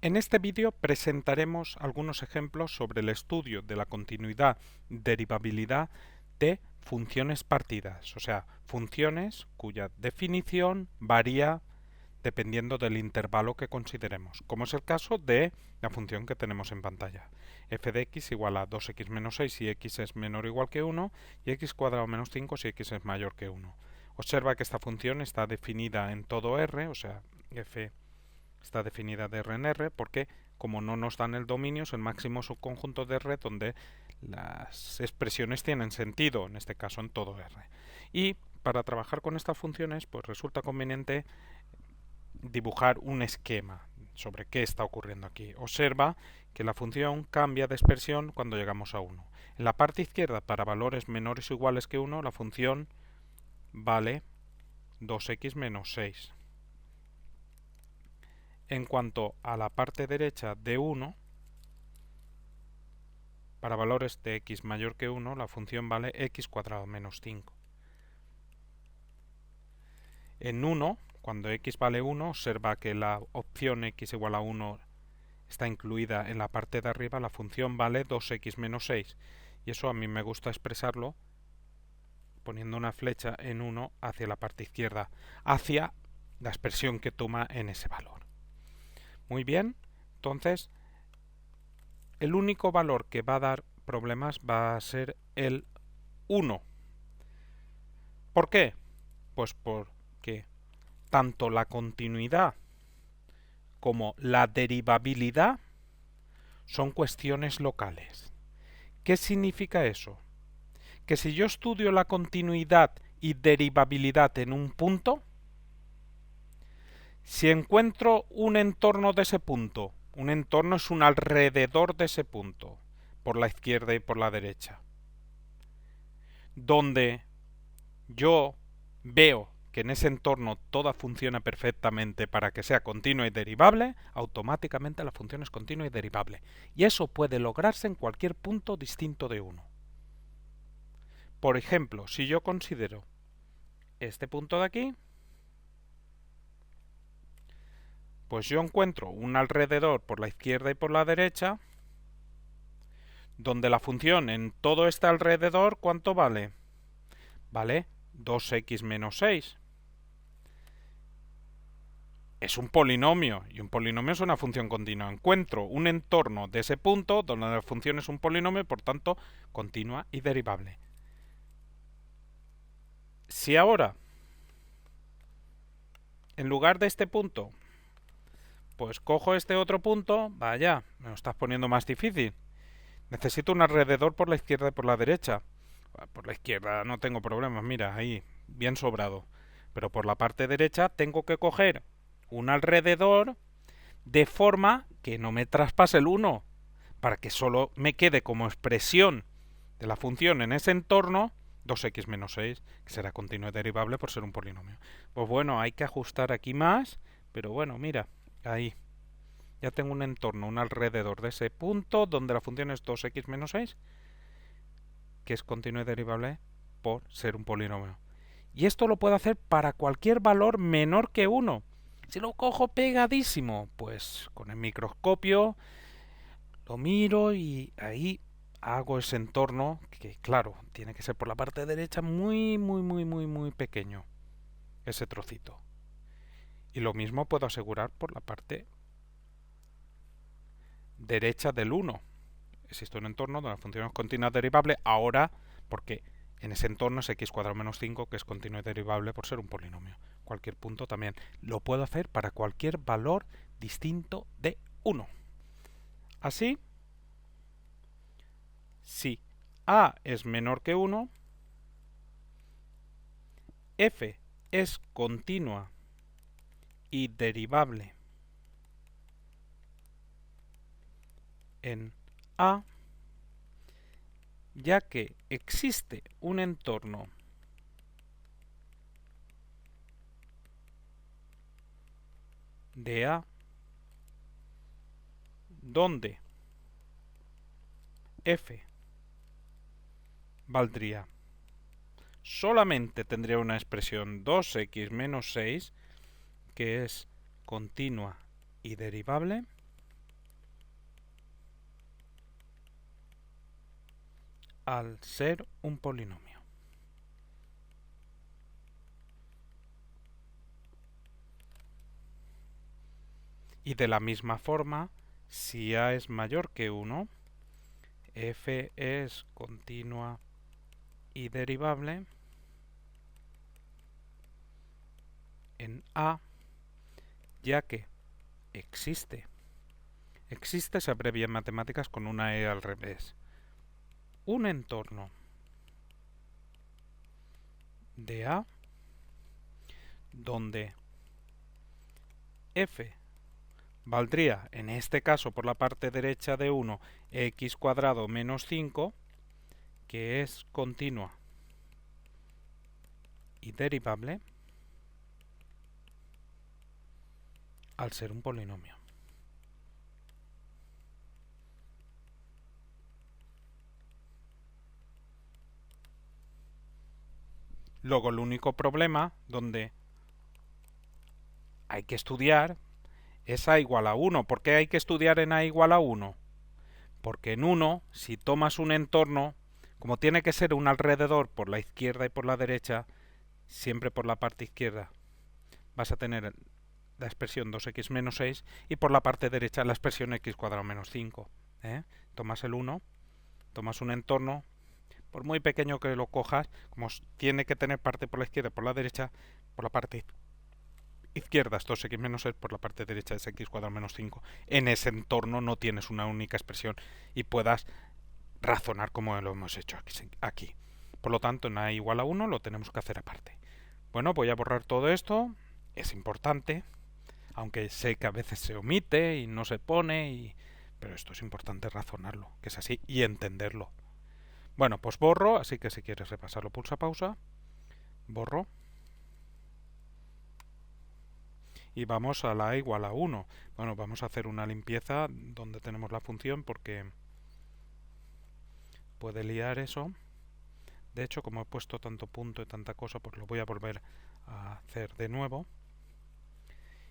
En este vídeo presentaremos algunos ejemplos sobre el estudio de la continuidad y derivabilidad de funciones partidas, o sea, funciones cuya definición varía dependiendo del intervalo que consideremos, como es el caso de la función que tenemos en pantalla. F de x igual a 2x menos 6 si x es menor o igual que 1 y x cuadrado menos 5 si x es mayor que 1. Observa que esta función está definida en todo R, o sea, f está definida de R en R porque, como no nos dan el dominio, es el máximo subconjunto de R donde las expresiones tienen sentido, en este caso en todo R. Y para trabajar con estas funciones, pues resulta conveniente dibujar un esquema sobre qué está ocurriendo aquí. Observa que la función cambia de expresión cuando llegamos a 1. En la parte izquierda, para valores menores o iguales que 1, la función vale 2x menos 6. En cuanto a la parte derecha de 1, para valores de x mayor que 1, la función vale x cuadrado menos 5. En 1, cuando x vale 1, observa que la opción x igual a 1 está incluida en la parte de arriba, la función vale 2x menos 6. Y eso a mí me gusta expresarlo poniendo una flecha en 1 hacia la parte izquierda, hacia la expresión que toma en ese valor. Muy bien, entonces el único valor que va a dar problemas va a ser el 1. ¿Por qué? Pues porque tanto la continuidad como la derivabilidad son cuestiones locales. ¿Qué significa eso? Que si yo estudio la continuidad y derivabilidad en un punto, si encuentro un entorno de ese punto, un entorno es un alrededor de ese punto, por la izquierda y por la derecha, donde yo veo que en ese entorno todo funciona perfectamente para que sea continua y derivable, automáticamente la función es continua y derivable. Y eso puede lograrse en cualquier punto distinto de 1. Por ejemplo, si yo considero este punto de aquí, pues yo encuentro un alrededor por la izquierda y por la derecha, donde la función en todo este alrededor, ¿cuánto vale? Vale 2x menos 6. Es un polinomio, y un polinomio es una función continua. Encuentro un entorno de ese punto donde la función es un polinomio, por tanto, continua y derivable. Si ahora, en lugar de este punto, pues cojo este otro punto, vaya, me lo estás poniendo más difícil. Necesito un alrededor por la izquierda y por la derecha. Por la izquierda no tengo problemas, mira, ahí, bien sobrado. Pero por la parte derecha tengo que coger un alrededor de forma que no me traspase el 1, para que solo me quede como expresión de la función en ese entorno 2x menos 6, que será continua y derivable por ser un polinomio. Pues bueno, hay que ajustar aquí más, pero bueno, mira, ahí. Ya tengo un entorno, un alrededor de ese punto donde la función es 2x menos 6, que es continua y derivable por ser un polinomio. Y esto lo puedo hacer para cualquier valor menor que 1. Si lo cojo pegadísimo, pues con el microscopio lo miro y ahí hago ese entorno que, claro, tiene que ser por la parte derecha muy pequeño, ese trocito. Y lo mismo puedo asegurar por la parte derecha del 1. Existe un entorno donde la función es continua derivable ahora porque en ese entorno es x cuadrado menos 5, que es continua y derivable por ser un polinomio. Cualquier punto también. Lo puedo hacer para cualquier valor distinto de 1. Así, si a es menor que 1, f es continua y derivable en a, ya que existe un entorno de a donde f valdría solamente tendría una expresión 2x menos 6, que es continua y derivable, al ser un polinomio. Y de la misma forma, si a es mayor que 1, f es continua y derivable en A, ya que existe se abrevia en matemáticas con una E al revés. Un entorno de A donde f valdría, en este caso por la parte derecha de 1, x cuadrado menos 5, que es continua y derivable al ser un polinomio. Luego el único problema donde hay que estudiar es a igual a 1. ¿Por qué hay que estudiar en a igual a 1? Porque en 1, si tomas un entorno, como tiene que ser un alrededor por la izquierda y por la derecha, siempre por la parte izquierda vas a tener la expresión 2x menos 6 y por la parte derecha la expresión x cuadrado menos 5. Tomas el 1, tomas un entorno, por muy pequeño que lo cojas, como tiene que tener parte por la izquierda y por la derecha, por la parte izquierda es 2x menos 6, por la parte derecha es x cuadrado menos 5. En ese entorno no tienes una única expresión y puedas razonar como lo hemos hecho aquí. Por lo tanto, en a igual a 1 lo tenemos que hacer aparte. Bueno, voy a borrar todo esto. Es importante, aunque sé que a veces se omite y no se pone, pero esto es importante razonarlo, que es así, y entenderlo. Bueno, pues borro, así que si quieres repasarlo, pulsa pausa. Borro. Y vamos a la igual a 1. Bueno, vamos a hacer una limpieza donde tenemos la función porque puede liar eso. De hecho, como he puesto tanto punto y tanta cosa, pues lo voy a volver a hacer de nuevo.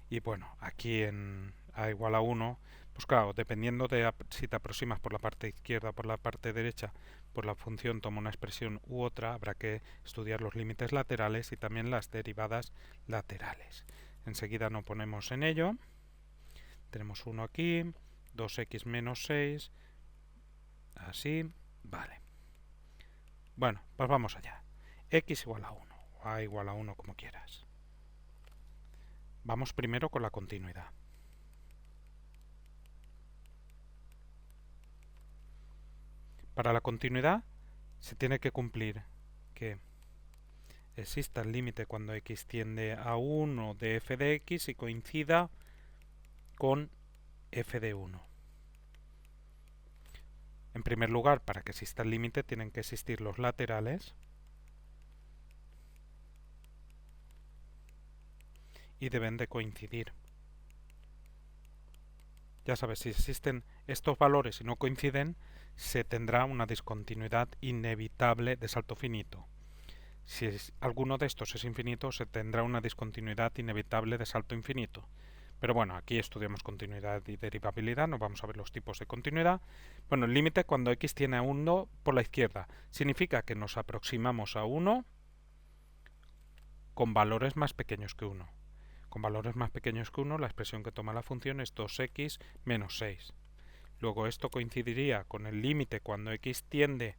Y bueno, aquí en a igual a 1, pues claro, dependiendo de si te aproximas por la parte izquierda o por la parte derecha, pues la función toma una expresión u otra. Habrá que estudiar los límites laterales y también las derivadas laterales. Enseguida nos ponemos en ello. Tenemos 1 aquí, 2x menos 6, así, vale. Bueno, pues vamos allá. X igual a 1, o a igual a 1, como quieras. Vamos primero con la continuidad. Para la continuidad se tiene que cumplir que exista el límite cuando x tiende a 1 de f de x y coincida con f de 1. En primer lugar, para que exista el límite tienen que existir los laterales y deben de coincidir. Ya sabes, si existen estos valores y no coinciden, se tendrá una discontinuidad inevitable de salto finito. Si alguno de estos es infinito, se tendrá una discontinuidad inevitable de salto infinito. Pero bueno, aquí estudiamos continuidad y derivabilidad, no vamos a ver los tipos de continuidad. Bueno, el límite cuando x tiene a 1 por la izquierda significa que nos aproximamos a 1 con valores más pequeños que 1. Con valores más pequeños que 1, la expresión que toma la función es 2x menos 6. Luego esto coincidiría con el límite cuando x tiende,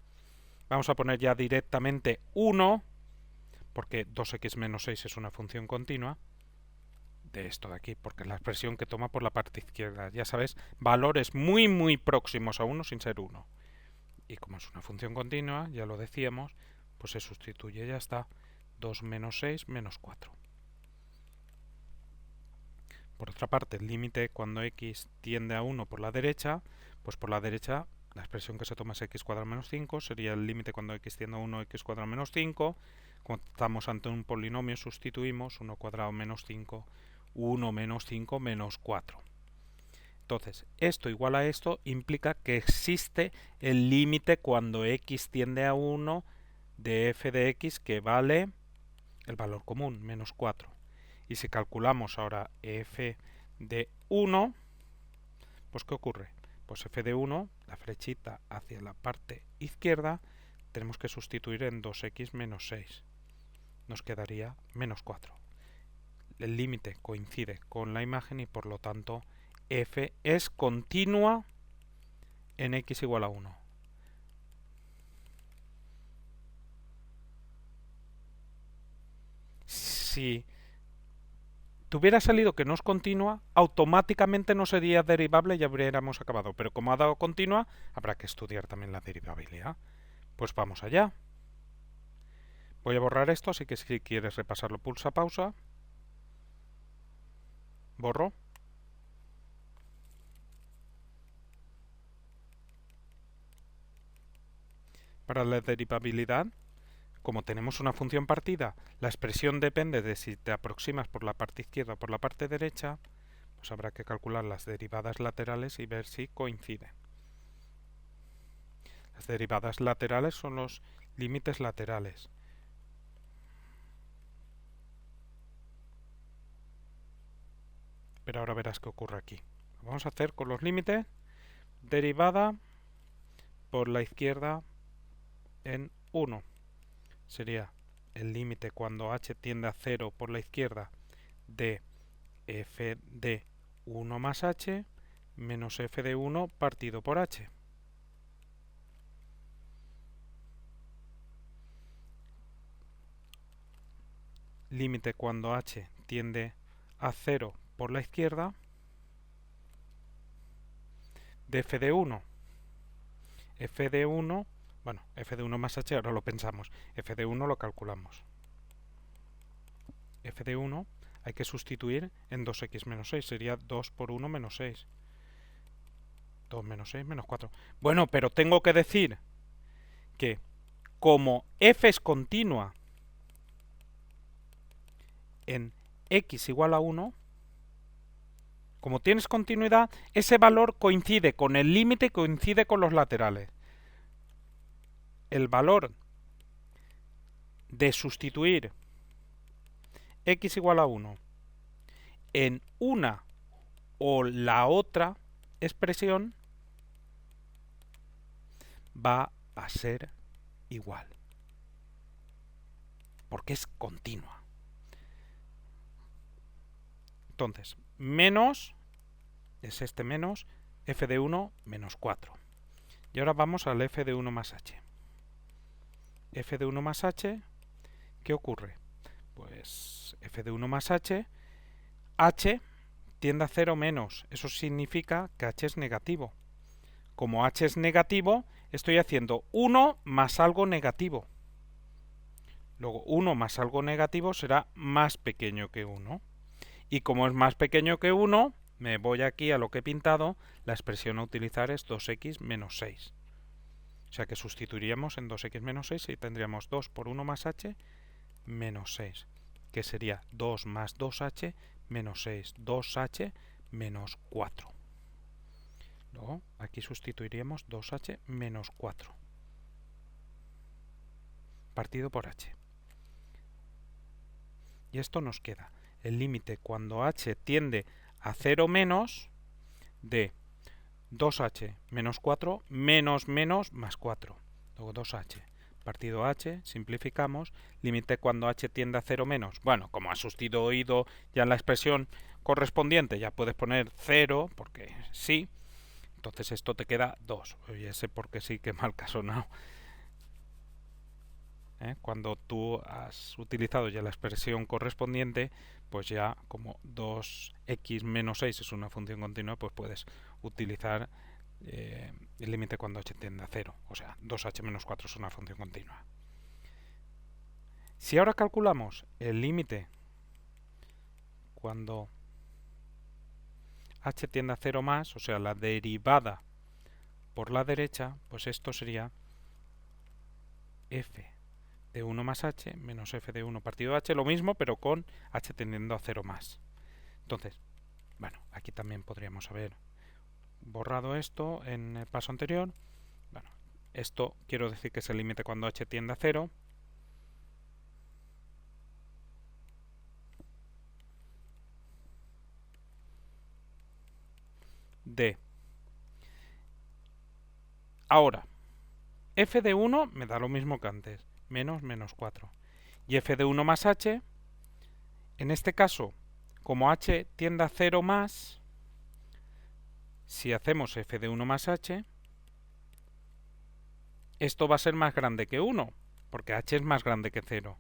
vamos a poner ya directamente 1, porque 2x menos 6 es una función continua, de esto de aquí, porque es la expresión que toma por la parte izquierda. Ya sabes, valores muy próximos a 1 sin ser 1. Y como es una función continua, ya lo decíamos, pues se sustituye, ya está, 2 menos 6 menos 4. Por otra parte, el límite cuando x tiende a 1 por la derecha, pues por la derecha la expresión que se toma es x cuadrado menos 5, sería el límite cuando x tiende a 1, x cuadrado menos 5. Como estamos ante un polinomio, sustituimos 1 cuadrado menos 5, 1 menos 5 menos 4. Entonces, esto igual a esto implica que existe el límite cuando x tiende a 1 de f de x que vale el valor común, menos 4. Y si calculamos ahora f de 1, pues ¿qué ocurre? Pues f de 1, la flechita hacia la parte izquierda, tenemos que sustituir en 2x menos 6. Nos quedaría menos 4. El límite coincide con la imagen y por lo tanto f es continua en x igual a 1. Si tuviera salido que no es continua, automáticamente no sería derivable y ya habríamos acabado. Pero como ha dado continua, habrá que estudiar también la derivabilidad. Pues vamos allá. Voy a borrar esto, así que si quieres repasarlo, pulsa pausa. Borro. Para la derivabilidad, como tenemos una función partida, la expresión depende de si te aproximas por la parte izquierda o por la parte derecha, pues habrá que calcular las derivadas laterales y ver si coinciden. Las derivadas laterales son los límites laterales. Pero ahora verás qué ocurre aquí. Vamos a hacer con los límites derivada por la izquierda en 1. Sería el límite cuando h tiende a 0 por la izquierda de f de 1 más h menos f de 1 partido por h. Límite cuando h tiende a 0 por la izquierda de f de 1. F de 1, bueno, f de 1 más h ahora lo pensamos. F de 1 lo calculamos. F de 1 hay que sustituir en 2x menos 6. Sería 2 por 1 menos 6. 2 menos 6 menos 4. Bueno, pero tengo que decir que como f es continua en x igual a 1, como tienes continuidad, ese valor coincide con el límite y coincide con los laterales. El valor de sustituir x igual a 1 en una o la otra expresión va a ser igual, porque es continua. Entonces, menos, es este menos, f de 1 menos 4. Y ahora vamos al f de 1 más h. F de 1 más h, ¿qué ocurre? Pues f de 1 más h, h tiende a 0 menos. Eso significa que h es negativo. Como h es negativo, estoy haciendo 1 más algo negativo. Luego 1 más algo negativo será más pequeño que 1. Y como es más pequeño que 1, me voy aquí a lo que he pintado, la expresión a utilizar es 2x menos 6. O sea que sustituiríamos en 2x menos 6 y tendríamos 2 por 1 más h menos 6, que sería 2 más 2h menos 6, 2h menos 4. Luego aquí sustituiríamos 2h menos 4 partido por h. Y esto nos queda el límite cuando h tiende a 0 menos de 2h menos 4 menos menos más 4. Luego 2h partido h, simplificamos, límite cuando h tiende a 0 menos. Bueno, como has sustituido ya en la expresión correspondiente, ya puedes poner 0, porque sí. Entonces esto te queda 2. Oye, ese porque sí que mal caso no. Cuando tú has utilizado ya la expresión correspondiente, pues ya como 2x menos 6 es una función continua, pues puedes utilizar el límite cuando h tiende a 0. O sea, 2h menos 4 es una función continua. Si ahora calculamos el límite cuando h tiende a 0 más, o sea, la derivada por la derecha, pues esto sería f de 1 más h menos f de 1 partido h, lo mismo, pero con h tendiendo a 0 más. Entonces, bueno, aquí también podríamos haber borrado esto en el paso anterior. Bueno, esto quiero decir que es el límite cuando h tiende a 0. De. Ahora, f de 1 me da lo mismo que antes, menos 4. Y f de 1 más h, en este caso, como h tiende a 0 más, si hacemos f de 1 más h, esto va a ser más grande que 1, porque h es más grande que 0.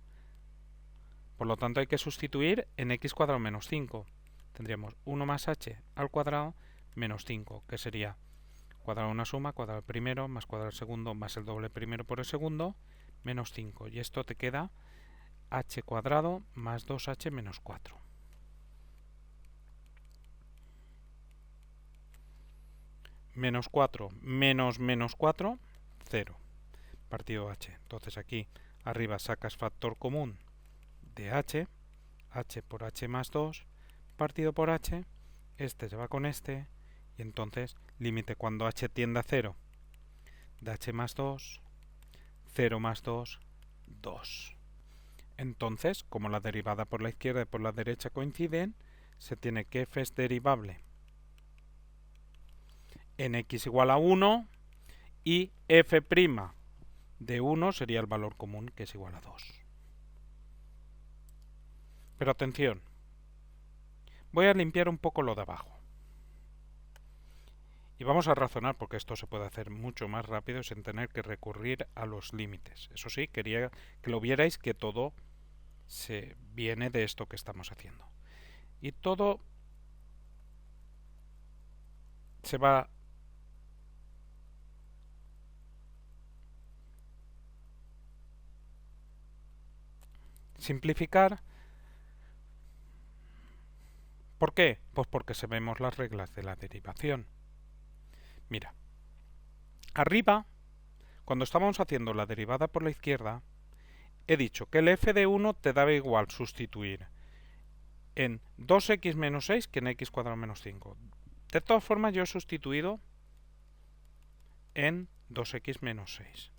Por lo tanto hay que sustituir en x cuadrado menos 5. Tendríamos 1 más h al cuadrado menos 5, que sería cuadrado de una suma, cuadrado del primero, más cuadrado del segundo, más el doble primero por el segundo, menos 5. Y esto te queda h cuadrado más 2h menos 4. Menos 4 menos menos 4, 0. Partido h. Entonces aquí arriba sacas factor común de h, h por h más 2, partido por h, este se va con este, y entonces límite cuando h tiende a 0 de h más 2, 0 más 2, 2. Entonces, como la derivada por la izquierda y por la derecha coinciden, se tiene que f es derivable en x igual a 1 y f' de 1 sería el valor común, que es igual a 2. Pero atención, voy a limpiar un poco lo de abajo. Y vamos a razonar, porque esto se puede hacer mucho más rápido sin tener que recurrir a los límites. Eso sí, quería que lo vierais, que todo se viene de esto que estamos haciendo. Y todo se va a simplificar. ¿Por qué? Pues porque sabemos las reglas de la derivación. Mira, arriba, cuando estábamos haciendo la derivada por la izquierda, he dicho que el f de 1 te daba igual sustituir en 2x menos 6 que en x cuadrado menos 5. De todas formas, yo he sustituido en 2x menos 6.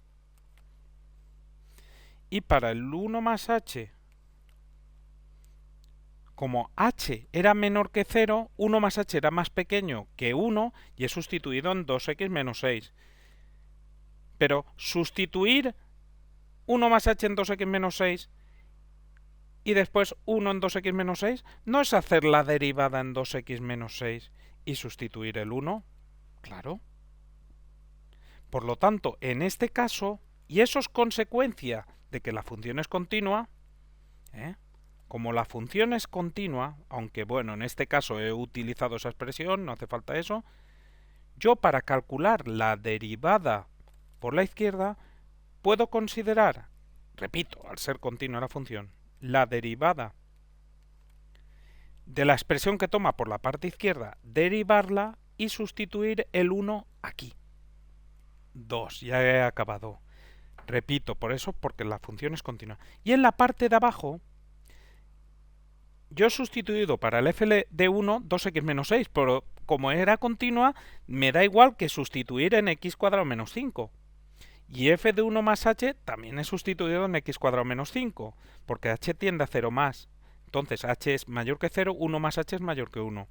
Y para el 1 más h, como h era menor que 0, 1 más h era más pequeño que 1 y he sustituido en 2x menos 6. Pero sustituir 1 más h en 2x menos 6 y después 1 en 2x menos 6 no es hacer la derivada en 2x menos 6 y sustituir el 1. Claro. Por lo tanto, en este caso, y eso es consecuencia de que la función es continua, como la función es continua, aunque bueno, en este caso he utilizado esa expresión, no hace falta eso, yo para calcular la derivada por la izquierda puedo considerar, repito, al ser continua la función, la derivada de la expresión que toma por la parte izquierda, derivarla y sustituir el 1 aquí. 2, ya he acabado. Repito, por eso, porque la función es continua. Y en la parte de abajo, yo he sustituido para el f de 1 2x menos 6, pero como era continua, me da igual que sustituir en x cuadrado menos 5. Y f de 1 más h también he sustituido en x cuadrado menos 5, porque h tiende a 0 más. Entonces h es mayor que 0, 1 más h es mayor que 1.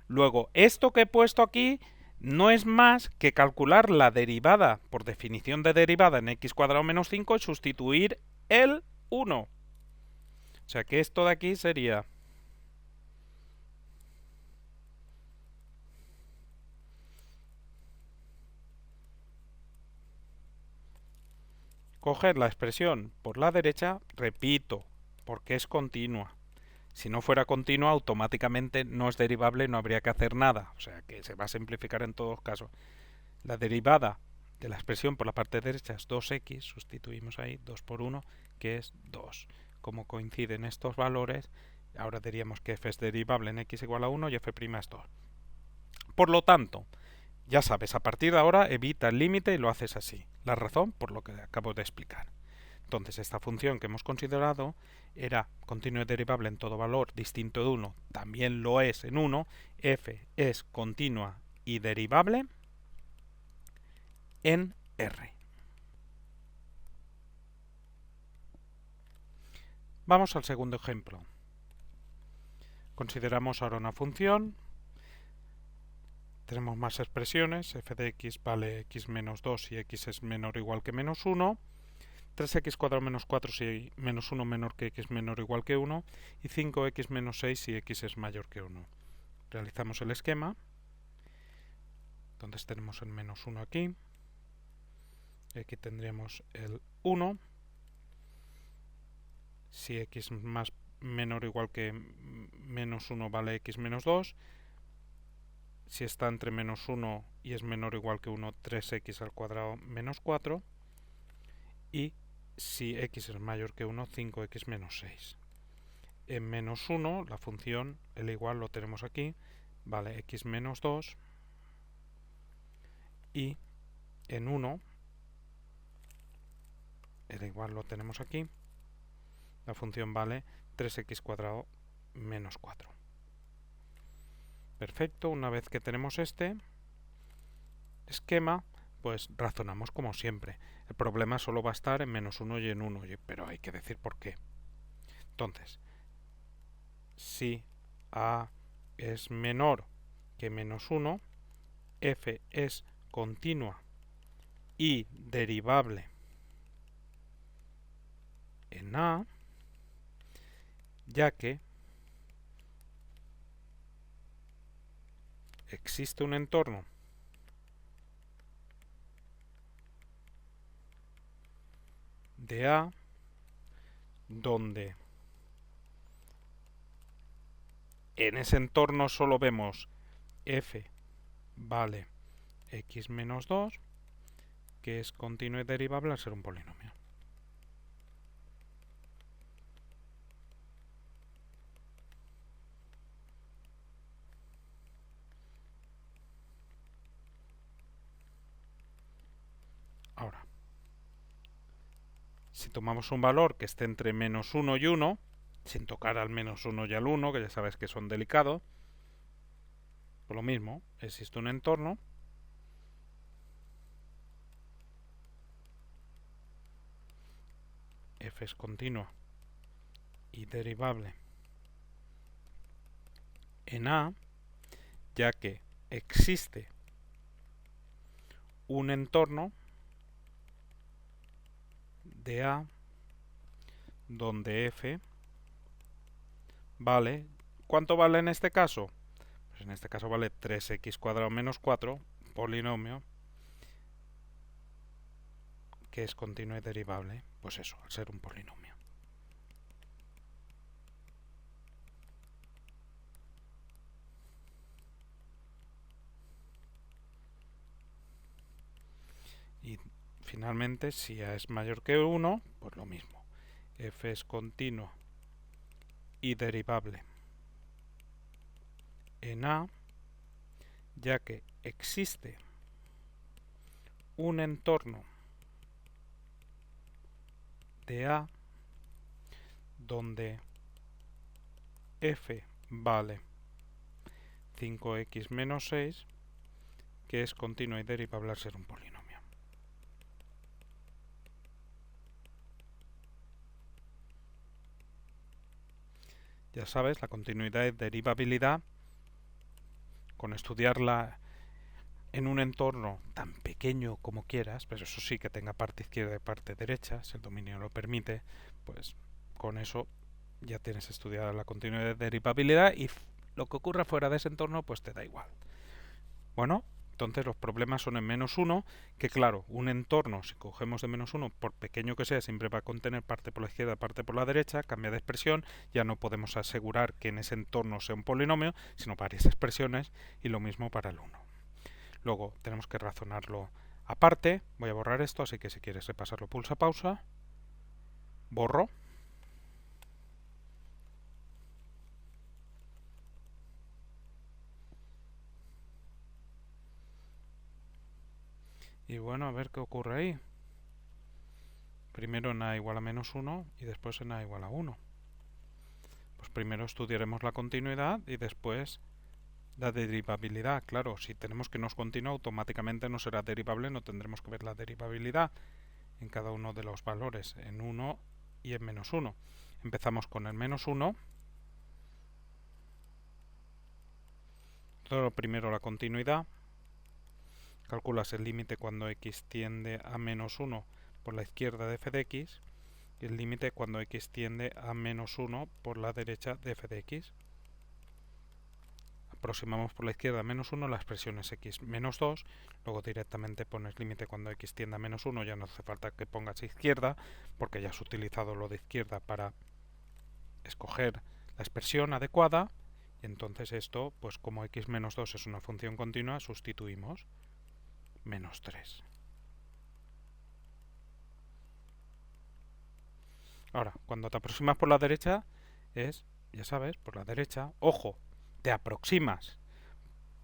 Luego, esto que he puesto aquí no es más que calcular la derivada, por definición de derivada en x cuadrado menos 5, y sustituir el 1. O sea que esto de aquí sería coger la expresión por la derecha, repito, porque es continua. Si no fuera continua, automáticamente no es derivable, no habría que hacer nada. O sea que se va a simplificar en todos casos. La derivada de la expresión por la parte derecha es 2x, sustituimos ahí 2 por 1, que es 2. Como coinciden estos valores, ahora diríamos que f es derivable en x igual a 1 y f' es 2. Por lo tanto, ya sabes, a partir de ahora evita el límite y lo haces así. La razón, por lo que acabo de explicar. Entonces, esta función que hemos considerado era continua y derivable en todo valor distinto de 1, también lo es en 1, f es continua y derivable en R. Vamos al segundo ejemplo. Consideramos ahora una función. tenemos más expresiones. F de x vale x menos 2 si x es menor o igual que menos 1. 3x cuadrado menos 4 si menos 1 menor que x menor o igual que 1. Y 5x menos 6 si x es mayor que 1. Realizamos el esquema. Entonces tenemos el menos 1 aquí. Y aquí tendríamos el 1. Si x más menor o igual que menos 1 vale x menos 2. Si está entre menos 1 y es menor o igual que 1, 3x al cuadrado menos 4. Y si x es mayor que 1, 5x menos 6. En menos 1, la función, el igual lo tenemos aquí, vale x menos 2. Y en 1, el igual lo tenemos aquí, la función vale 3x cuadrado menos 4. Perfecto, una vez que tenemos este esquema, pues razonamos como siempre. El problema solo va a estar en menos 1 y en 1, pero hay que decir por qué. Entonces, si a es menor que menos 1, f es continua y derivable en a, ya que existe un entorno de a donde en ese entorno solo vemos f vale x menos 2, que es continuo y derivable al ser un polinomio. Ahora, si tomamos un valor que esté entre menos 1 y 1, sin tocar al menos 1 y al 1, que ya sabes que son delicados, por lo mismo, existe un entorno f es continua y derivable en a, ya que existe un entorno de a donde f vale, ¿cuánto vale en este caso? Pues en este caso vale 3x cuadrado menos 4, polinomio, que es continuo y derivable, pues eso, al ser un polinomio. Y finalmente, si a es mayor que 1, pues lo mismo. F es continuo y derivable en a, ya que existe un entorno de a donde f vale 5x menos 6, que es continuo y derivable al ser un polinomio. Ya sabes, la continuidad y derivabilidad, con estudiarla en un entorno tan pequeño como quieras, pero eso sí que tenga parte izquierda y parte derecha, si el dominio lo permite, pues con eso ya tienes estudiada la continuidad y derivabilidad y lo que ocurra fuera de ese entorno pues te da igual. Bueno, entonces los problemas son en menos 1, que claro, un entorno, si cogemos de menos 1, por pequeño que sea, siempre va a contener parte por la izquierda, parte por la derecha, cambia de expresión, ya no podemos asegurar que en ese entorno sea un polinomio, sino varias expresiones, y lo mismo para el 1. Luego tenemos que razonarlo aparte. Voy a borrar esto, así que si quieres repasarlo, pulsa pausa. Borro. Y bueno, a ver qué ocurre ahí. Primero en a igual a menos 1 y después en a igual a 1. Pues primero estudiaremos la continuidad y después la derivabilidad. Claro, si tenemos que no es continua, automáticamente no será derivable, no tendremos que ver la derivabilidad en cada uno de los valores, en 1 y en menos 1. Empezamos con el menos 1. Todo primero la continuidad. calculas el límite cuando x tiende a menos 1 por la izquierda de f de x y el límite cuando x tiende a menos 1 por la derecha de f de x. Aproximamos por la izquierda a menos 1, la expresión es x menos 2, luego directamente pones límite cuando x tiende a menos 1, ya no hace falta que pongas izquierda, porque ya has utilizado lo de izquierda para escoger la expresión adecuada, y entonces esto, pues como x menos 2 es una función continua, sustituimos menos 3. Ahora, cuando te aproximas por la derecha, es, ya sabes, por la derecha, ojo, te aproximas.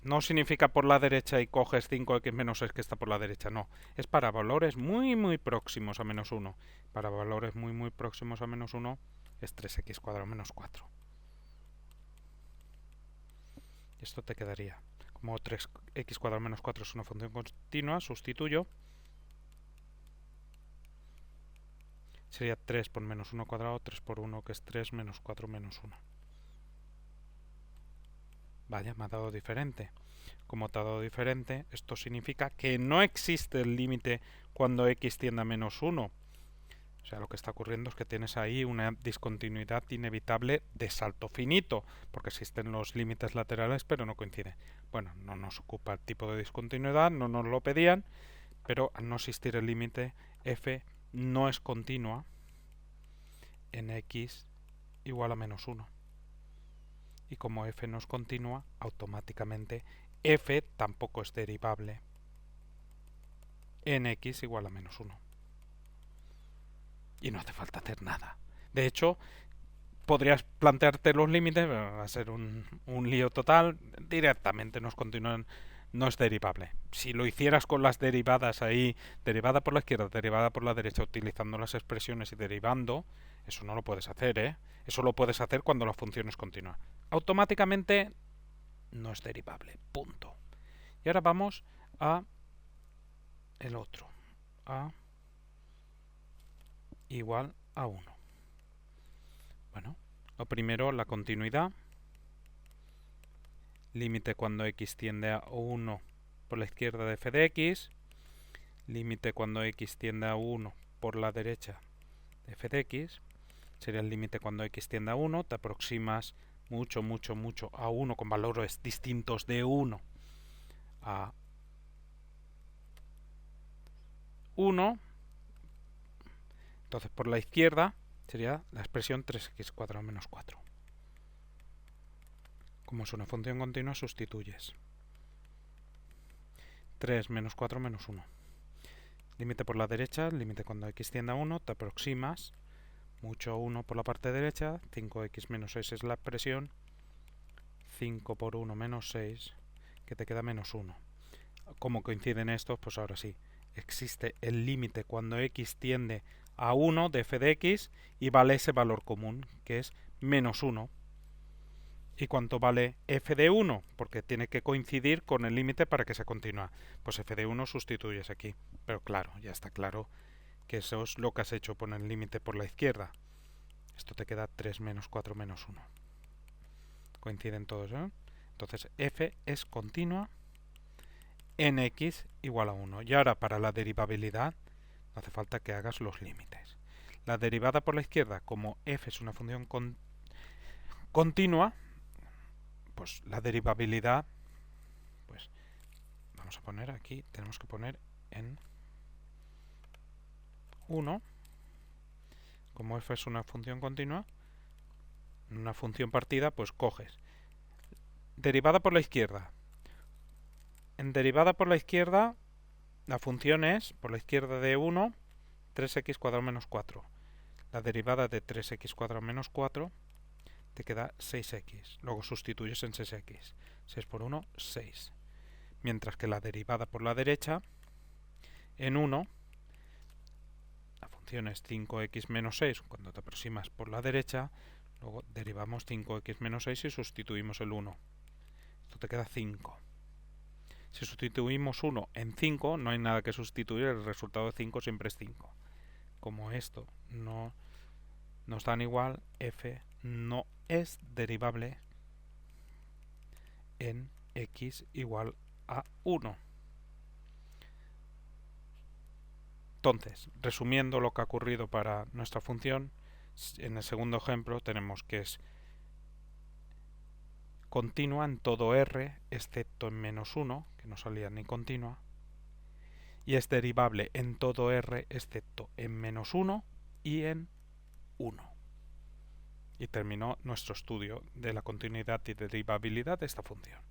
No significa por la derecha y coges 5x menos 6 que está por la derecha, no. Es para valores muy próximos a menos 1. Para valores muy próximos a menos 1 es 3x cuadrado menos 4. Esto te quedaría. Como 3x cuadrado menos 4 es una función continua, sustituyo. Sería 3 por menos 1 cuadrado, 3 por 1 que es 3 menos 4 menos 1. Vaya, me ha dado diferente. Como te ha dado diferente, esto significa que no existe el límite cuando x tiende a menos 1. O sea, lo que está ocurriendo es que tienes ahí una discontinuidad inevitable de salto finito, porque existen los límites laterales, pero no coinciden. Bueno, no nos ocupa el tipo de discontinuidad, no nos lo pedían, pero al no existir el límite, f no es continua en x igual a menos 1. Y como f no es continua, automáticamente f tampoco es derivable en x igual a menos 1. Y no hace falta hacer nada. De hecho, podrías plantearte los límites, pero va a ser un lío total. Directamente no es derivable. Si lo hicieras con las derivadas ahí, derivada por la izquierda, derivada por la derecha, utilizando las expresiones y derivando, eso no lo puedes hacer, ¿eh? Eso lo puedes hacer cuando la función es continua. Automáticamente no es derivable. Punto. Y ahora vamos a el otro. A igual a 1. Bueno, lo primero, la continuidad. Límite cuando x tiende a 1 por la izquierda de f de x. Límite cuando x tiende a 1 por la derecha de f de x. Sería el límite cuando x tiende a 1. Te aproximas mucho a 1 con valores distintos de 1 a 1. Entonces por la izquierda sería la expresión 3x cuadrado menos 4. Como es una función continua, sustituyes. 3 menos 4 menos 1. Límite por la derecha, límite cuando x tiende a 1, te aproximas mucho a 1 por la parte derecha, 5x menos 6 es la expresión, 5 por 1 menos 6, que te queda menos 1. Como coinciden estos, pues ahora sí, existe el límite cuando x tiende a 1 de f de x y vale ese valor común, que es menos 1. ¿Y cuánto vale f de 1? Porque tiene que coincidir con el límite para que se continúe. Pues f de 1 sustituyes aquí. Pero claro, ya está claro que eso es lo que has hecho, poner el límite por la izquierda. Esto te queda 3 menos 4 menos 1. Coinciden todos, ¿eh? Entonces f es continua en x igual a 1. Y ahora para la derivabilidad no hace falta que hagas los límites. La derivada por la izquierda, como f es una función continua, pues la derivabilidad, pues vamos a poner aquí, tenemos que poner en 1, como f es una función continua, una función partida, pues coges derivada por la izquierda. En derivada por la izquierda, la función es, por la izquierda de 1, 3x cuadrado menos 4. La derivada de 3x cuadrado menos 4 te queda 6x. Luego sustituyes en 6x. 6 por 1, 6. Mientras que la derivada por la derecha, en 1, la función es 5x menos 6. Cuando te aproximas por la derecha, luego derivamos 5x menos 6 y sustituimos el 1. Esto te queda 5. Si sustituimos 1 en 5, no hay nada que sustituir, el resultado de 5 siempre es 5. Como esto no nos dan igual, f no es derivable en x igual a 1. Entonces, resumiendo lo que ha ocurrido para nuestra función, en el segundo ejemplo tenemos que es continua en todo r excepto en -1, que no salía ni continua, y es derivable en todo r excepto en -1 y en 1. Y terminó nuestro estudio de la continuidad y derivabilidad de esta función.